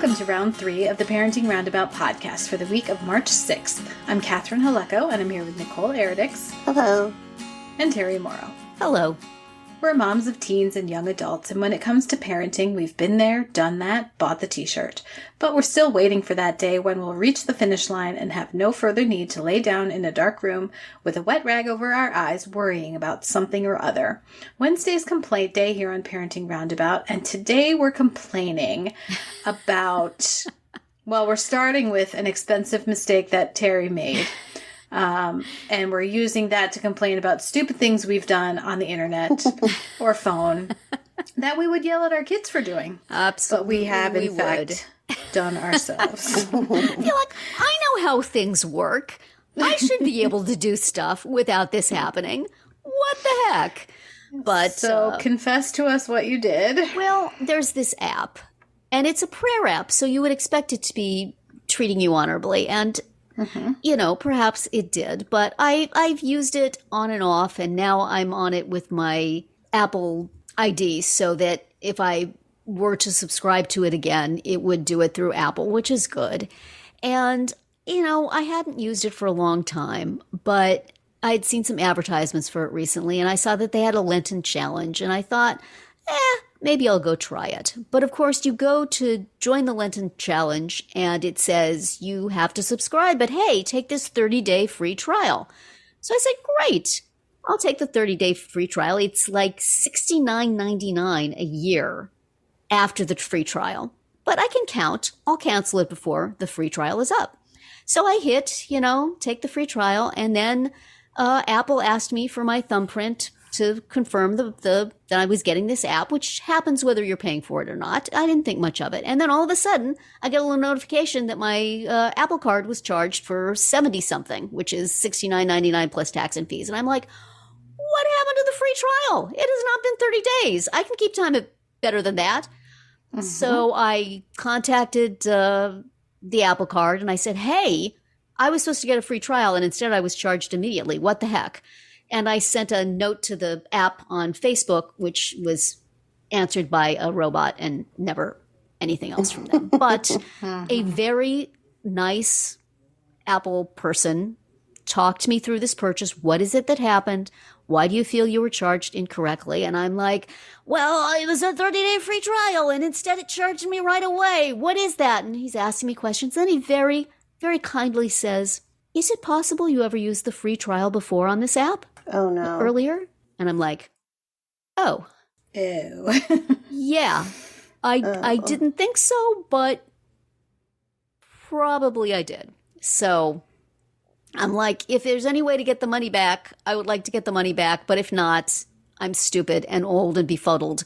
Welcome to round 3 of the Parenting Roundabout podcast for the week of March 6th. I'm Catherine Haleko, and I'm here with Nicole Eridix. Hello. And Terry Morrow. Hello. We're moms of teens and young adults, and when it comes to parenting, we've been there, done that, bought the t-shirt. But we're still waiting for that day when we'll reach the finish line and have no further need to lay down in a dark room with a wet rag over our eyes worrying about something or other. Wednesday's complaint day here on Parenting Roundabout, and today we're complaining about, well, we're starting with an expensive mistake that Terry made. And we're using that to complain about stupid things we've done on the internet or phone that we would yell at our kids for doing. Absolutely. But we have, in fact, done ourselves. I feel like I know how things work. I should be able to do stuff without this happening. What the heck? But so confess to us what you did. Well, there's this app, and it's a prayer app, so you would expect it to be treating you honorably. And you know, perhaps it did, but I've used it on and off, and now I'm on it with my Apple ID so that if I were to subscribe to it again, it would do it through Apple, which is good. And, you know, I hadn't used it for a long time, but I'd seen some advertisements for it recently, and I saw that they had a Lenten challenge, and I thought, maybe I'll go try it. But of course, you go to join the Lenten challenge and it says you have to subscribe, but hey, take this 30-day free trial. So I said, great, I'll take the 30-day free trial. It's like $69.99 a year after the free trial. But I can count. I'll cancel it before the free trial is up. So I hit, take the free trial, and then Apple asked me for my thumbprint to confirm that I was getting this app, which happens whether you're paying for it or not. I didn't think much of it. And then all of a sudden, I get a little notification that my Apple card was charged for $70-something, which is $69.99 plus tax and fees. And I'm like, what happened to the free trial? It has not been 30 days. I can keep time better than that. So I contacted the Apple card and I said, hey, I was supposed to get a free trial and instead I was charged immediately. What the heck? And I sent a note to the app on Facebook, which was answered by a robot and never anything else from them. But a very nice Apple person talked me through this purchase. What is it that happened? Why do you feel you were charged incorrectly? And I'm like, well, it was a 30-day free trial, and instead it charged me right away. What is that? And he's asking me questions. Then he very, very kindly says, is it possible you ever used the free trial before on this app? Oh, no. Earlier? And I'm like, oh. Ew. Yeah. I didn't think so, but probably I did. So I'm like, if there's any way to get the money back, I would like to get the money back. But if not, I'm stupid and old and befuddled.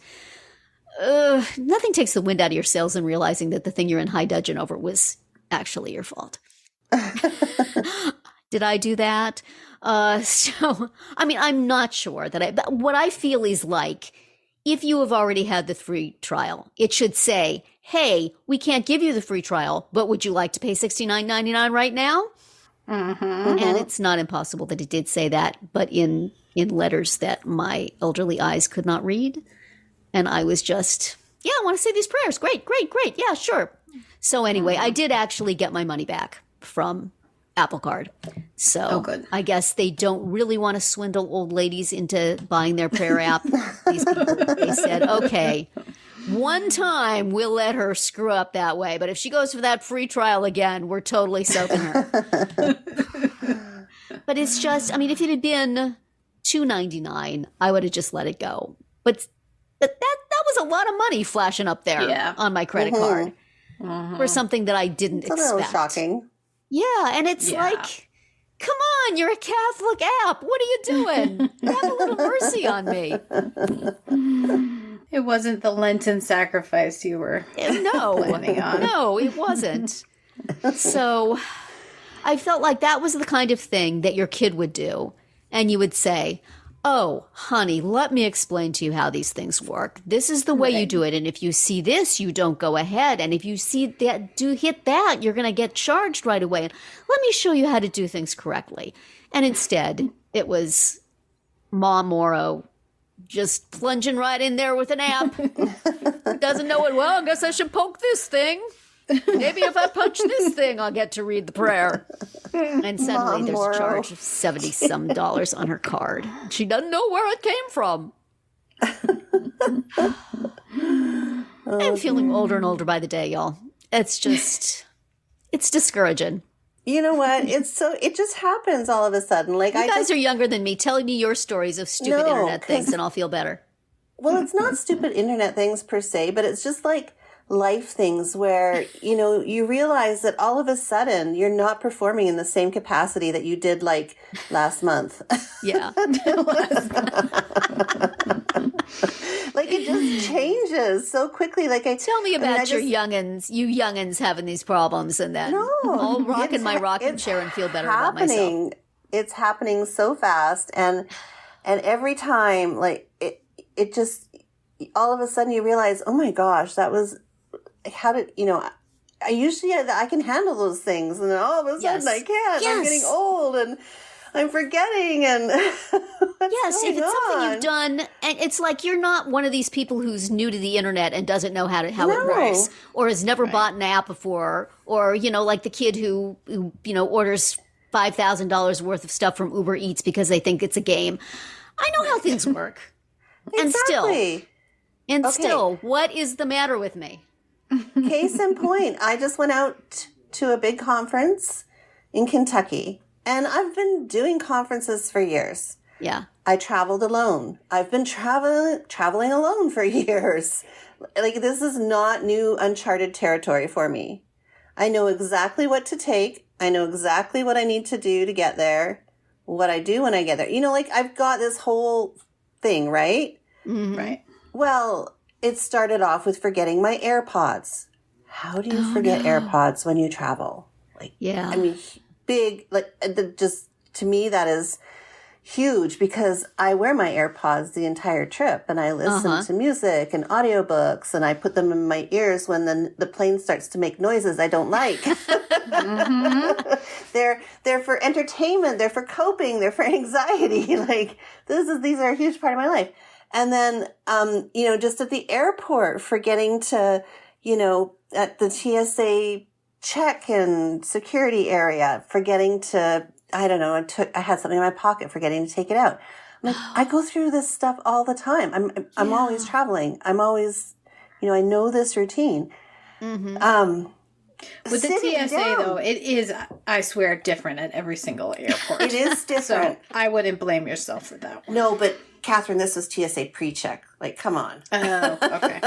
Nothing takes the wind out of your sails than realizing that the thing you're in high dudgeon over was actually your fault. Did I do that? So, I mean, I'm not sure but what I feel is like, if you have already had the free trial, it should say, hey, we can't give you the free trial, but would you like to pay $69.99 right now? And it's not impossible that it did say that, but in letters that my elderly eyes could not read. And I was just, yeah, I want to say these prayers. Great. Yeah, sure. So anyway, I did actually get my money back from Apple Card. So good. I guess they don't really want to swindle old ladies into buying their prayer app. These people, they said, okay, one time we'll let her screw up that way, but if she goes for that free trial again, we're totally soaking her. But it's just, I mean, if it had been $2.99, I would have just let it go. But that was a lot of money flashing up there on my credit card for something that I didn't expect. It's a little shocking. Yeah, and it's like, come on, you're a Catholic app. What are you doing? Have a little mercy on me. It wasn't the Lenten sacrifice you were planning on. No, it wasn't. So I felt like that was the kind of thing that your kid would do. And you would say, oh, honey, let me explain to you how these things work. This is the way you do it. And if you see this, you don't go ahead. And if you see that, hit that, you're going to get charged right away. And let me show you how to do things correctly. And instead, it was Mom Morrow just plunging right in there with an app. Doesn't know it well. I guess I should poke this thing. Maybe if I punch this thing, I'll get to read the prayer. And suddenly there's a charge of $70-some on her card. She doesn't know where it came from. I'm feeling older and older by the day, y'all. It's discouraging. You know what? It just happens all of a sudden. Like, you guys are younger than me. Tell me your stories of stupid internet things and I'll feel better. Well, it's not stupid internet things per se, but it's just like life things where, you realize that all of a sudden you're not performing in the same capacity that you did like last month. Yeah. Like it just changes so quickly. Tell me about you youngins having these problems and then I'll rock in my rocking chair and feel better about myself. It's happening so fast. And every time like it just, all of a sudden you realize, oh my gosh, that was, I can handle those things, and then all of a sudden I can't. Yes. I'm getting old, and I'm forgetting, and yes, if it's something you've done, and it's like you're not one of these people who's new to the internet and doesn't know how it works, or has never bought an app before, or like the kid who orders $5,000 worth of stuff from Uber Eats because they think it's a game. I know how things work, Exactly. and still, what is the matter with me? Case in point, I just went out to a big conference in Kentucky, and I've been doing conferences for years. Yeah. I traveled alone. I've been traveling alone for years. Like, this is not new, uncharted territory for me. I know exactly what to take. I know exactly what I need to do to get there, what I do when I get there. I've got this whole thing, right? Mm-hmm. Right. Well, it started off with forgetting my AirPods. How do you forget AirPods when you travel? Yeah. Big, to me, that is huge because I wear my AirPods the entire trip and I listen to music and audiobooks and I put them in my ears when the plane starts to make noises I don't like. Mm-hmm. They're for entertainment. They're for coping. They're for anxiety. These are a huge part of my life. And then, just at the airport, forgetting to, at the TSA check-in security area, forgetting to, I don't know, I had something in my pocket, forgetting to take it out. I go through this stuff all the time. I'm always traveling. I'm always, I know this routine. Mm-hmm. With the TSA, though, it is, I swear, different at every single airport. It is different. So I wouldn't blame yourself for that one. No, but Catherine, this is TSA pre-check. Come on. Oh, okay.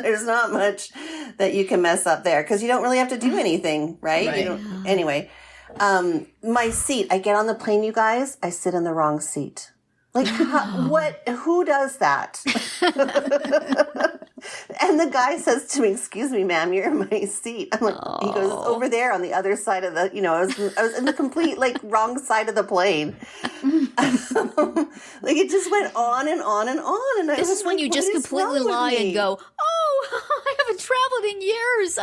There's not much that you can mess up there because you don't really have to do anything, right? Right. Anyway, my seat. I get on the plane, you guys. I sit in the wrong seat. Who does that? And the guy says to me, "Excuse me, ma'am, you're in my seat." I'm like, He goes, "Over there on the other side of the, I was in the complete wrong side of the plane." It just went on and on and on. And this is when you just completely lie and go, "Oh, I haven't traveled in years.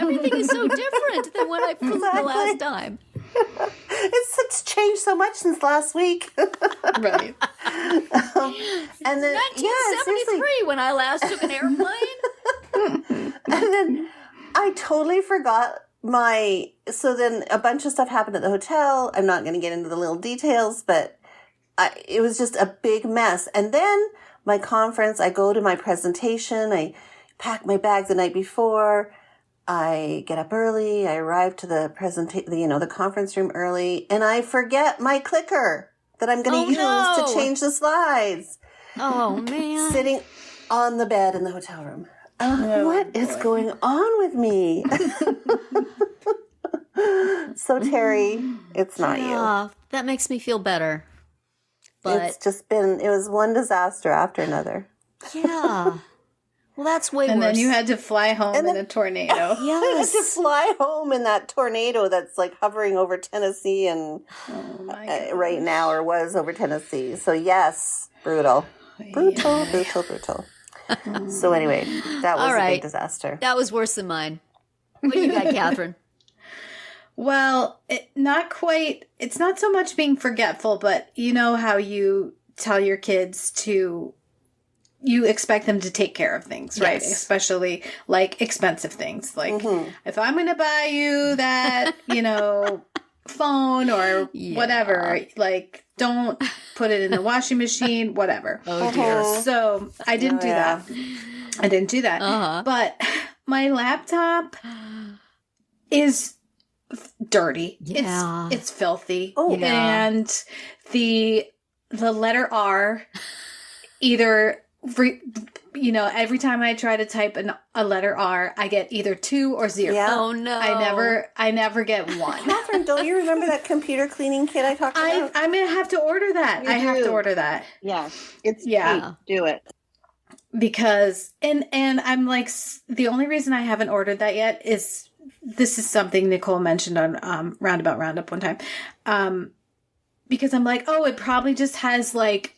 Everything is so different than when I flew the last time." It's changed so much since last week. Right. And then 1973 when I last took an airplane. And then I totally forgot so then a bunch of stuff happened at the hotel. I'm not going to get into the little details, but it was just a big mess. And then my conference, I go to my presentation. I pack my bag the night before. I get up early. I arrive to the the conference room early, and I forget my clicker that I'm going to use to change the slides. Oh man! Sitting on the bed in the hotel room. What is going on with me? So Terry, it's not you. That makes me feel better. But it's just it was one disaster after another. Yeah. Well, that's way worse. And then you had to fly home in a tornado. Yes. I had to fly home in that tornado that's hovering over Tennessee and right now, or was over Tennessee. So yes, brutal. Brutal. So anyway, that was a big disaster. That was worse than mine. What do you got, Catherine? Well, not quite. It's not so much being forgetful, but you know how you tell your kids to you expect them to take care of things, right? Yes. Especially like expensive things. Like if I'm going to buy you that, phone or whatever, like don't put it in the washing machine, whatever. Oh dear. So I didn't do that. I didn't do that. But my laptop is dirty. Yeah. It's filthy. Oh, yeah. And the letter R either every time I try to type a letter R, I get either 2 or 0. Yeah. Oh no. I never get 1. Catherine, don't you remember that computer cleaning kit I talked about? I'm gonna have to order that. You I have to do. order that. Yeah, it's Yeah. cheap. Do it. Because and I'm like, the only reason I haven't ordered that yet is this is something Nicole mentioned on Roundabout Roundup one time. Because I'm like, oh, it probably just has like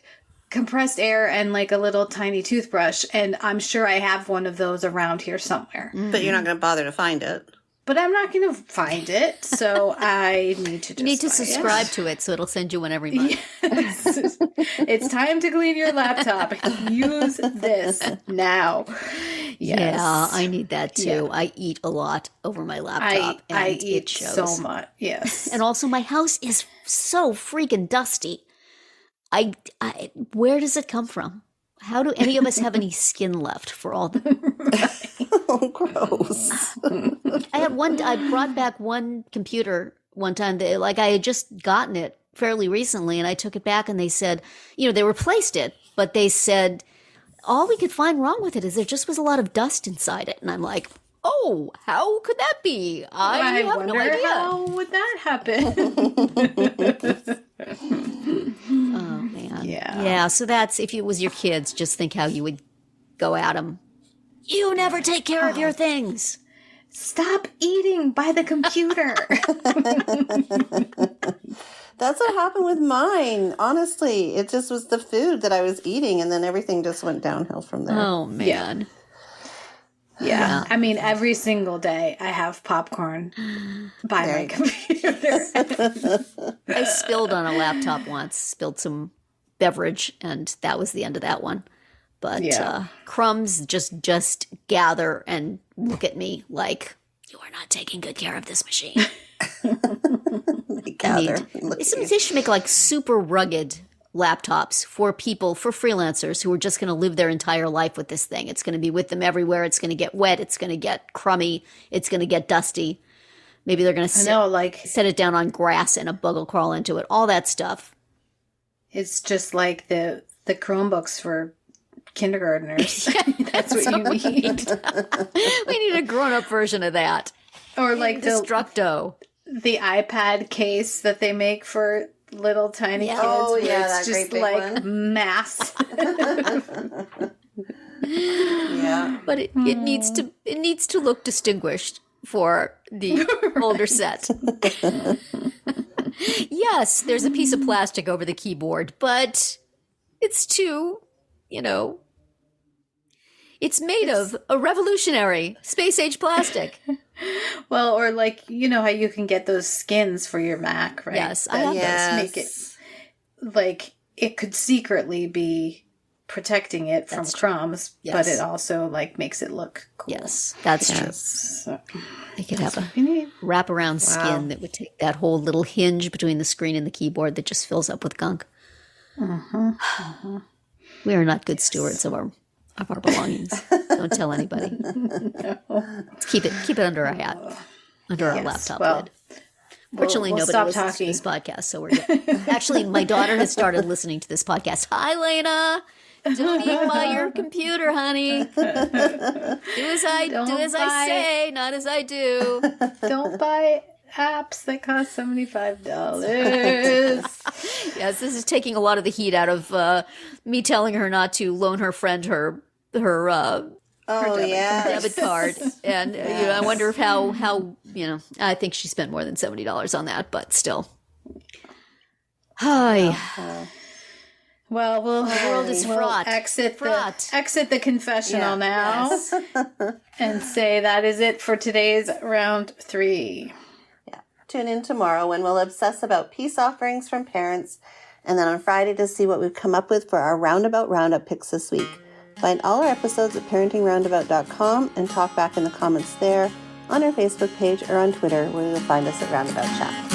compressed air and like a little tiny toothbrush, and I'm sure I have one of those around here somewhere. But you're not going to bother to find it. But I'm not going to find it, so I need to just You need to buy subscribe to it so it'll send you one every month. Yes. It's time to clean your laptop. Use this now. Yes. Yeah, I need that too. Yeah. I eat a lot over my laptop. and I it eat shows. so much. Yes. And also, my house is so freaking dusty. I where does it come from? How do any of us have any skin left for all the... Oh, gross. I brought back one computer one time that, like, I had just gotten it fairly recently, and I took it back and they said, they replaced it, but they said all we could find wrong with it is there just was a lot of dust inside it. And I'm like, oh, how could that be? I have no wonder idea. how would that happen? Oh, man. Yeah. Yeah, so that's, if it was your kids, just think how you would go at them. You never take care of your things. Stop eating by the computer. That's what happened with mine. Honestly, it just was the food that I was eating, and then everything just went downhill from there. Oh, man. Yeah. I mean, every single day I have popcorn by my computer. I spilled on a laptop once, spilled some beverage, and that was the end of that one. But crumbs just gather and look at me like, you are not taking good care of this machine. They gather. They should make like super rugged laptops for people, for freelancers who are just going to live their entire life with this thing. It's going to be with them everywhere. It's going to get wet. It's going to get crummy. It's going to get dusty. Maybe they're going to set it down on grass and a bug will crawl into it. All that stuff. It's just like the Chromebooks for kindergartners. That's what you need. We need a grown-up version of that. Or like the Destructo. The iPad case that they make for little tiny kids. Oh, where yeah, it's that just great big like one. mass. Yeah. But it needs to look distinguished for the older set. Yes, there's a piece of plastic over the keyboard, but it's too, it's made of a revolutionary space-age plastic. Well, or like, how you can get those skins for your Mac, right? Yes, I have those. Make it like it could secretly be protecting it from crumbs, but it also like makes it look cool. Yes, that's true. So, they could have a wraparound skin that would take that whole little hinge between the screen and the keyboard that just fills up with gunk. We are not good stewards of our belongings. Don't tell anybody. Let's keep it under our hat, under our laptop lid. Fortunately, we'll nobody listens to this podcast, so we're good. Actually, my daughter has started listening to this podcast. Hi, Lena. Don't eat by your computer, honey. Do as I say, not as I do. Don't buy apps that cost $75. Yes, this is taking a lot of the heat out of me telling her not to loan her friend her debit card, and I wonder if how I think she spent more than $70 on that, but still. Hi. Well, the world is fraught. Exit the confessional now, and say that is it for today's round 3. Yeah. Tune in tomorrow when we'll obsess about peace offerings from parents, and then on Friday to see what we've come up with for our Roundabout Roundup picks this week. Find all our episodes at parentingroundabout.com and talk back in the comments there, on our Facebook page, or on Twitter, where you'll find us at Roundabout Chat.